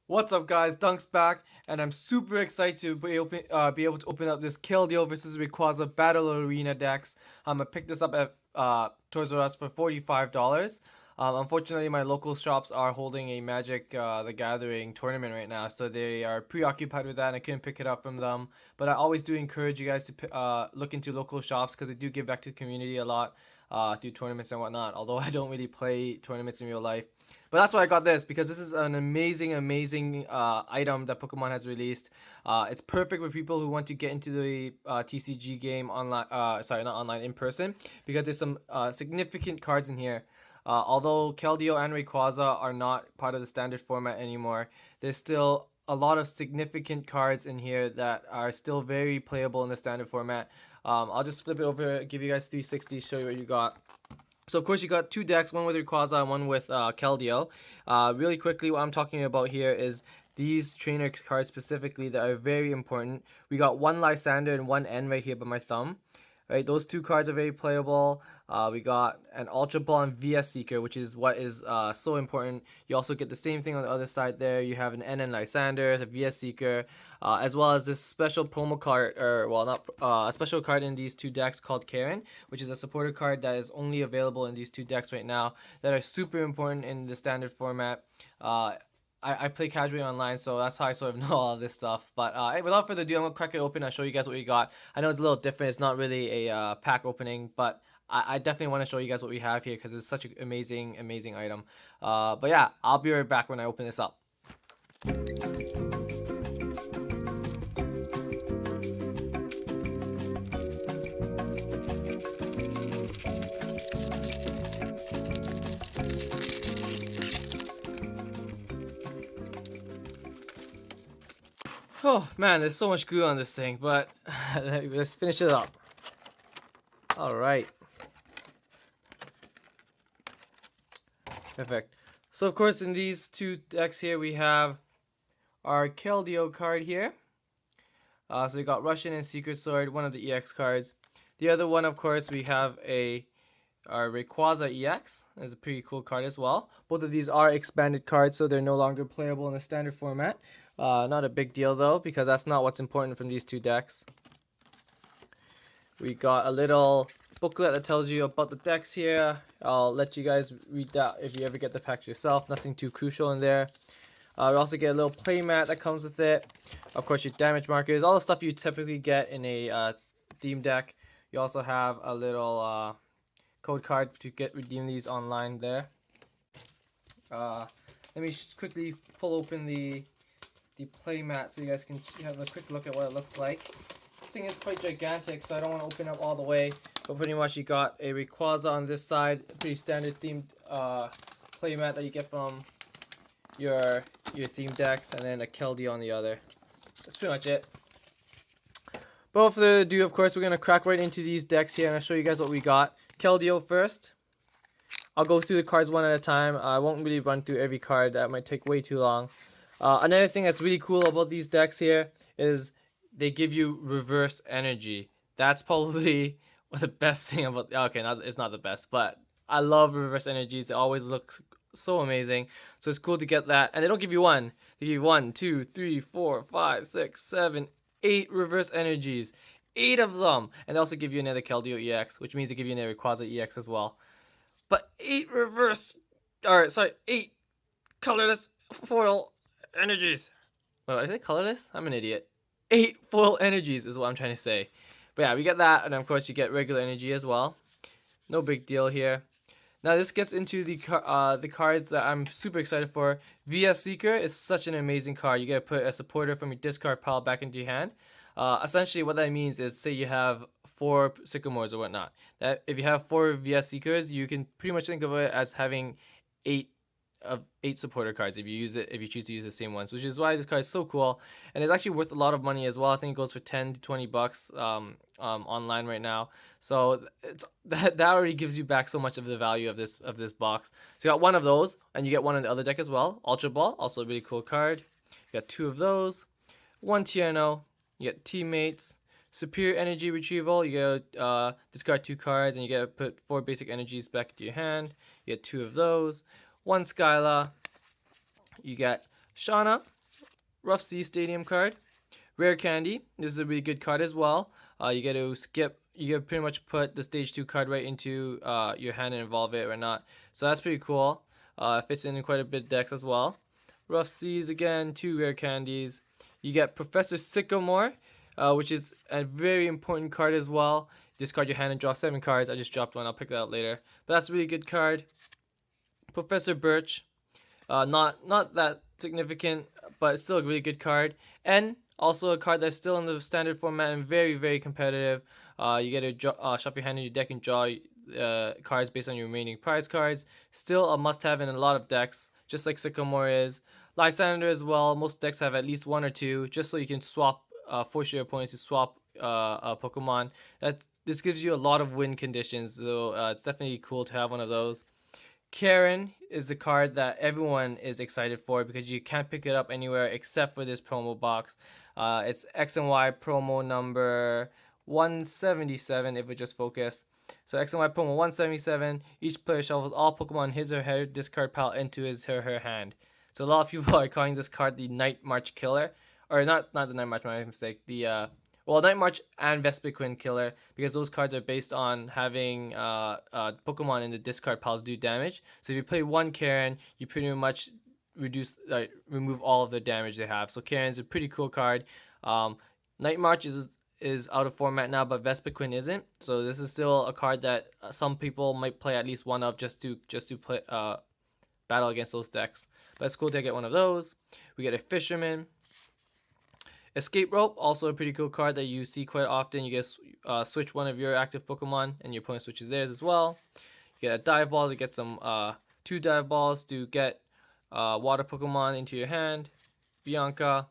What's up, guys? Dunk's back, and I'm super excited to be able to open up this Keldeo versus Rayquaza Battle Arena Decks. I picked this up at Toys R Us for $45. Unfortunately, my local shops are holding a Magic the Gathering tournament right now, so they are preoccupied with that, and I couldn't pick it up from them. But I always do encourage you guys to look into local shops because they do give back to the community a lot through tournaments and whatnot. Although I don't really play tournaments in real life. But that's why I got this, because this is an amazing item that Pokemon has released. It's perfect for people who want to get into the TCG game online. Sorry, not online, in person, because there's some significant cards in here. Although Keldeo and Rayquaza are not part of the standard format anymore, there's still a lot of significant cards in here that are still very playable in the standard format. I'll just flip it over, give you guys 360, show you what you got. So of course you got two decks, one with Rayquaza and one with Keldeo. Really quickly, what I'm talking about here is these trainer cards specifically that are very important. We got one Lysandre and one N right here by my thumb. Right, those two cards are very playable. We got an Ultra Ball and VS Seeker, which is what is so important. You also get the same thing on the other side there. You have an N and Lysandre, a VS Seeker, as well as this special promo card, or well, not a special card in these two decks called Karen, which is a supporter card that is only available in these two decks right now that are super important in the standard format. I play casually online, so that's how I sort of know all this stuff. But without further ado, I'm going to crack it open and show you guys what we got. I know it's a little different. It's not really a pack opening, but I definitely want to show you guys what we have here because it's such an amazing item. But yeah, I'll be right back when I open this up. Oh man, there's so much glue on this thing, but let's finish it up. Alright. Perfect. So of course in these two decks here we have our Keldeo card here. So we got Russian and Secret Sword, one of the EX cards. The other one, of course, we have our Rayquaza EX. That's a pretty cool card as well. Both of these are expanded cards, so they're no longer playable in the standard format. Not a big deal though, because that's not what's important from these two decks. We got a little booklet that tells you about the decks here. I'll let you guys read that if you ever get the packs yourself. Nothing too crucial in there. We also get a little playmat that comes with it. Of course, your damage markers, all the stuff you typically get in a theme deck. You also have a little code card to redeem these online there. Let me just quickly pull open the playmat so you guys can have a quick look at what it looks like. This thing is quite gigantic, so I don't want to open up all the way. But pretty much you got a Rayquaza on this side, a pretty standard themed playmat that you get from your theme decks, and then a Keldeo on the other. That's pretty much it. But without further ado, of course, we're going to crack right into these decks here, and I'll show you guys what we got. Keldeo first. I'll go through the cards one at a time. I won't really run through every card. That might take way too long. Another thing that's really cool about these decks here is they give you reverse energy. That's probably the best thing about... Okay, it's not the best, but I love reverse energies. It always looks so amazing. So it's cool to get that. And they don't give you one. They give you 1, 2, 3, 4, 5, 6, 7, 8 reverse energies. 8 of them. And they also give you another Keldeo EX, which means they give you another Rayquaza EX as well. But 8 colorless foil energies. Wait, I think colorless? I'm an idiot. 8 foil energies is what I'm trying to say. But yeah, we get that, and of course you get regular energy as well. No big deal here. Now this gets into the cards that I'm super excited for. VS Seeker is such an amazing card. You get to put a supporter from your discard pile back into your hand. Essentially what that means is, say you have 4 Sycamores or whatnot. That if you have 4 VS Seekers, you can pretty much think of it as having 8 supporter cards if you choose to use the same ones, which is why this card is so cool, and it's actually worth a lot of money as well. I think it goes for 10 to 20 bucks online right now, so that already gives you back so much of the value of this box. So you got one of those, and you get one in the other deck as well. Ultra Ball, also a really cool card. You got 2 of those, 1 Tierno, you get Teammates, Superior Energy Retrieval. You get discard 2 cards, and you get to put 4 basic energies back into your hand. You get 2 of those. 1 Skyla, you get Shauna, Rough Sea Stadium card. Rare Candy. This is a really good card as well. You get to skip. You get to pretty much put the stage 2 card right into your hand and evolve it or not. So that's pretty cool. Fits in quite a bit of decks as well. Rough Seas again. 2 rare candies. You get Professor Sycamore, which is a very important card as well. Discard your hand and draw 7 cards. I just dropped one. I'll pick that up later. But that's a really good card. Professor Birch. Not that significant, but it's still a really good card. And also a card that's still in the standard format and very, very competitive. You get to shuffle your hand in your deck and draw cards based on your remaining prize cards. Still a must-have in a lot of decks, just like Sycamore is. Lysandre as well. Most decks have at least 1 or 2, just so you can swap, force your opponent to swap a Pokemon. This gives you a lot of win conditions, so it's definitely cool to have one of those. Karen is the card that everyone is excited for because you can't pick it up anywhere except for this promo box. It's X and Y promo number 177 if we just focus. So X and Y promo 177. Each player shuffles all Pokemon in his or her discard pile into his or her hand. So a lot of people are calling this card the Night March Killer, or not the Night March. My mistake. The Night March and Vespiquen Killer, because those cards are based on having Pokemon in the discard pile to do damage. So if you play one Karen, you pretty much remove all of the damage they have. So Karen's a pretty cool card. Night March is out of format now, but Vespiquen isn't. So this is still a card that some people might play at least one of just to play battle against those decks. But it's cool to get one of those. We get a Fisherman. Escape Rope, also a pretty cool card that you see quite often. You get switch one of your active Pokemon and your opponent switches theirs as well. You get a Dive Ball to get some 2 Dive Balls to get water Pokemon into your hand. Bianca,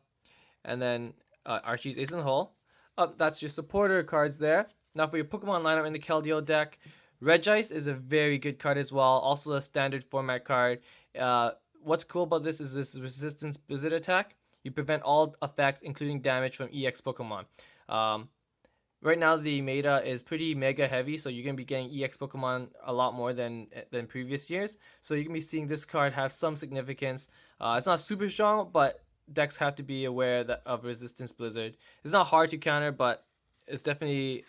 and then Archie's Ace in the Hole. That's your supporter cards there. Now for your Pokemon lineup in the Keldeo deck, Regice is a very good card as well. Also a standard format card. What's cool about this is this resistance blizzard attack. You prevent all effects, including damage, from EX Pokemon. Right now, the meta is pretty mega heavy, so you're going to be getting EX Pokemon a lot more than previous years. So you're going to be seeing this card have some significance. It's not super strong, but decks have to be aware of Resistance Blizzard. It's not hard to counter, but it's definitely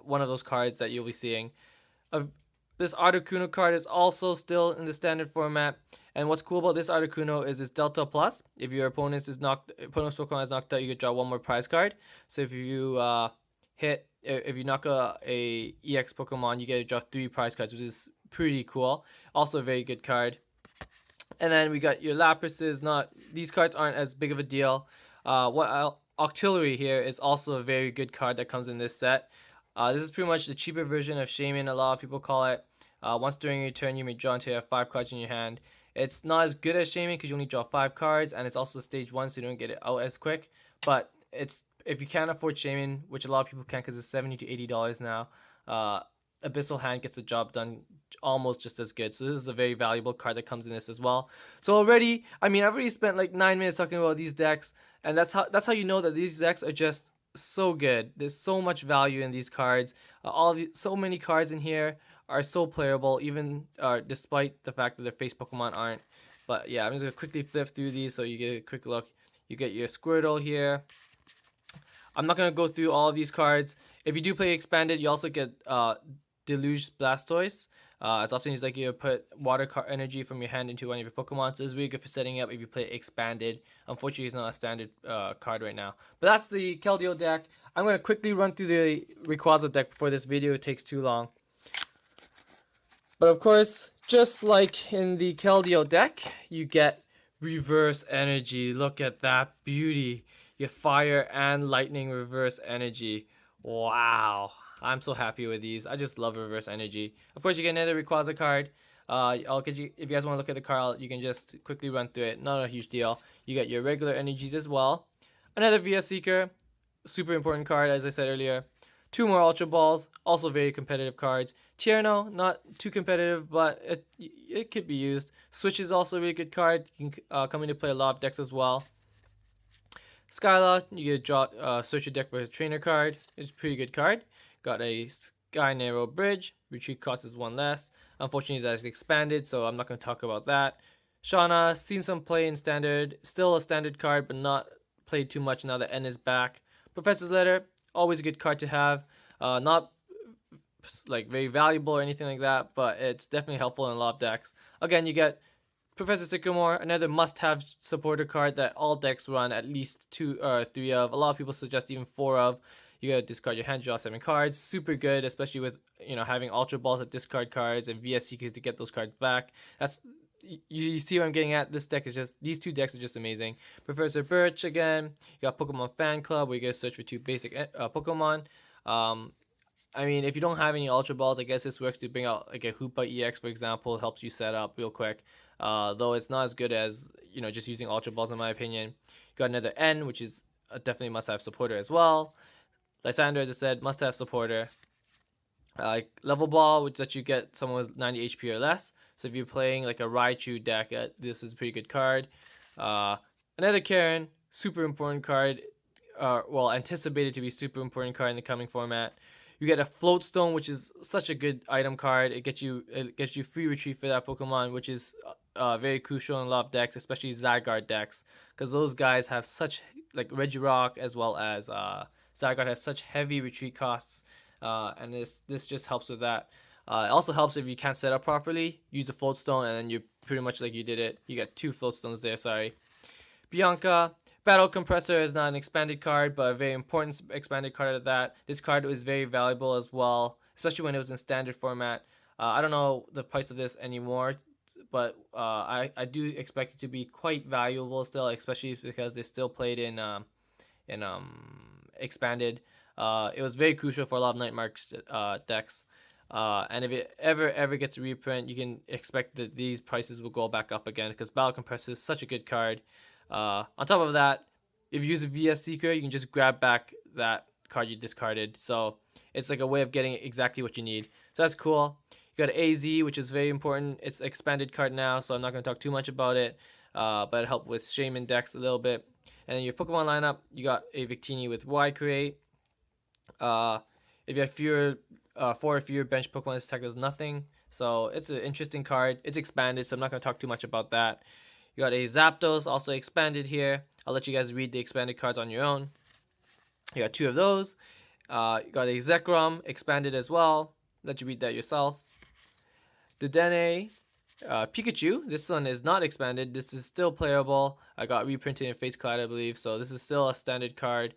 one of those cards that you'll be seeing. This Articuno card is also still in the standard format. And what's cool about this Articuno is it's Delta Plus. If your opponent's Pokemon is knocked out, you can draw 1 more prize card. So if you if you knock a EX Pokemon, you get to draw 3 prize cards, which is pretty cool. Also a very good card. And then we got your Lapises. These cards aren't as big of a deal. Octillery here is also a very good card that comes in this set. This is pretty much the cheaper version of Shaymin, a lot of people call it. Once during your turn, you may draw until you have 5 cards in your hand. It's not as good as Shaymin because you only draw 5 cards, and it's also stage 1, so you don't get it out as quick. But if you can't afford Shaymin, which a lot of people can because it's $70 to $80 now, Abyssal Hand gets the job done almost just as good. So this is a very valuable card that comes in this as well. So I've already spent like 9 minutes talking about these decks, and that's how you know that these decks are just so good. There's so much value in these cards. So many cards in here are so playable, even despite the fact that their face Pokemon aren't. But yeah, I'm just gonna quickly flip through these so you get a quick look. You get your Squirtle here. I'm not gonna go through all of these cards. If you do play expanded, you also get Deluge Blastoise. As often as you put water energy from your hand into one of your Pokemon, so it's really good for setting up if you play expanded. Unfortunately, it's not a standard card right now. But that's the Keldeo deck. I'm going to quickly run through the Rayquaza deck before this video takes too long. But of course, just like in the Keldeo deck, you get reverse energy. Look at that beauty. Your fire and lightning reverse energy. Wow. I'm so happy with these. I just love reverse energy. Of course, you get another Rayquaza card. If you guys want to look at the card, you can just quickly run through it. Not a huge deal. You get your regular energies as well. Another VS Seeker. Super important card, as I said earlier. 2 more Ultra Balls. Also very competitive cards. Tierno, not too competitive, but it could be used. Switch is also a really good card. You can come into play a lot of decks as well. Skyla, you get to search your deck for a trainer card. It's a pretty good card. Got a Sky Narrow Bridge. Retreat cost is 1 less. Unfortunately, that's expanded, so I'm not going to talk about that. Shauna, seen some play in standard. Still a standard card, but not played too much now that N is back. Professor's Letter, always a good card to have. Not like very valuable or anything like that, but it's definitely helpful in a lot of decks. Again, you get Professor Sycamore, another must-have supporter card that all decks run at least 2 or 3 of. A lot of people suggest even 4 of. You gotta discard your hand, draw 7 cards. Super good, especially with having Ultra Balls that discard cards and VS Seekers to get those cards back. That's you see what I'm getting at. This deck is just, these 2 decks are just amazing. Professor Birch again. You got Pokemon Fan Club where you gotta search for 2 basic Pokemon. I mean, if you don't have any Ultra Balls, I guess this works to bring out like a Hoopa EX, for example. It helps you set up real quick. Though it's not as good as, just using Ultra Balls in my opinion. You got another N, which is definitely must-have supporter as well. Lysandre, as I said, must-have supporter. Level Ball, which lets you get someone with 90 HP or less. So if you're playing like a Raichu deck, this is a pretty good card. Another Karen, super important card. Well, anticipated to be super important card in the coming format. You get a Float Stone, which is such a good item card. It gets you free retreat for that Pokemon, which is very crucial in a lot of decks, especially Zygarde decks, because those guys have such, like Regirock as well as Zygarde has such heavy retreat costs, and this just helps with that. It also helps if you can't set up properly. Use the Float Stone, and then you pretty much like you did it. You got 2 Float Stones there. Sorry, Bianca. Battle Compressor is not an expanded card, but a very important expanded card of that. This card was very valuable as well, especially when it was in standard format. I don't know the price of this anymore, but I do expect it to be quite valuable still, especially because they still played in expanded. It was very crucial for a lot of Nightmark decks. And if it ever gets a reprint, you can expect that these prices will go back up again, because Battle Compressor is such a good card. On top of that, if you use a VS Seeker, you can just grab back that card you discarded. So it's like a way of getting exactly what you need. So that's cool. You got AZ, which is very important. It's an expanded card now, so I'm not going to talk too much about it. But it helped with Shaymin decks a little bit. And then your Pokemon lineup, you got a Victini with Y Create. If you have 4 or fewer bench Pokemon, this tech does nothing. So it's an interesting card. It's expanded, so I'm not going to talk too much about that. You got a Zapdos, also expanded here. I'll let you guys read the expanded cards on your own. You got 2 of those. You got a Zekrom, expanded as well. Let you read that yourself. Dedenne, Pikachu. This one is not expanded. This is still playable. I got reprinted in Fates Cloud, I believe. So this is still a standard card.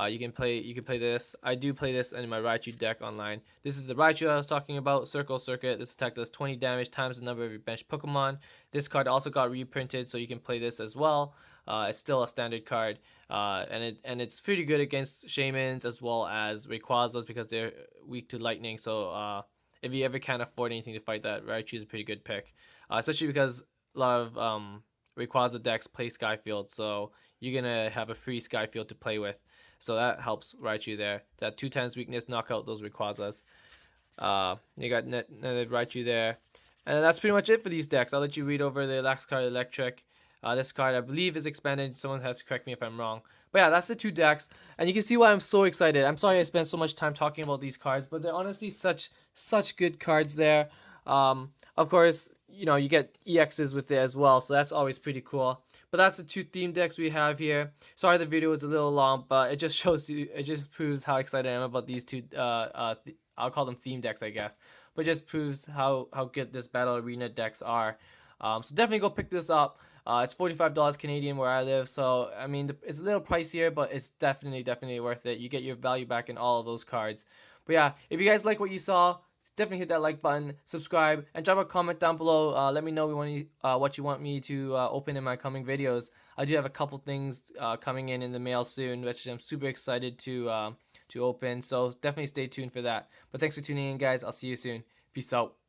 You can play this. I do play this in my Raichu deck online. This is the Raichu I was talking about, Circle Circuit. This attack does 20 damage times the number of your bench Pokemon. This card also got reprinted, so you can play this as well. It's still a standard card, and it's pretty good against Shaymins as well as Rayquazas, because they're weak to lightning. So if you ever can't afford anything to fight that, Raichu is a pretty good pick, especially because a lot of Rayquaza decks play Skyfield, so you're gonna have a free Skyfield to play with. So that helps Raichu there. That 2 times weakness, knock out those Rayquazas. You got another Raichu there. And that's pretty much it for these decks. I'll let you read over the last card, Electric. This card, I believe, is expanded. Someone has to correct me if I'm wrong. But yeah, that's the 2 decks. And you can see why I'm so excited. I'm sorry I spent so much time talking about these cards, but they're honestly such good cards there. Of course, you get EXs with it as well, so that's always pretty cool. But that's the 2 theme decks we have here. Sorry the video was a little long, but it just shows you, it just proves how excited I am about these 2 I'll call them theme decks, I guess, but just proves how good this Battle Arena decks are. So definitely go pick this up. It's $45 Canadian where I live, so I mean it's a little pricier, but it's definitely worth it. You get your value back in all of those cards. But yeah, if you guys like what you saw, definitely hit that like button, subscribe, and drop a comment down below. Let me know what you want me to open in my coming videos. I do have a couple things coming in the mail soon, which I'm super excited to open. So definitely stay tuned for that. But thanks for tuning in, guys. I'll see you soon. Peace out.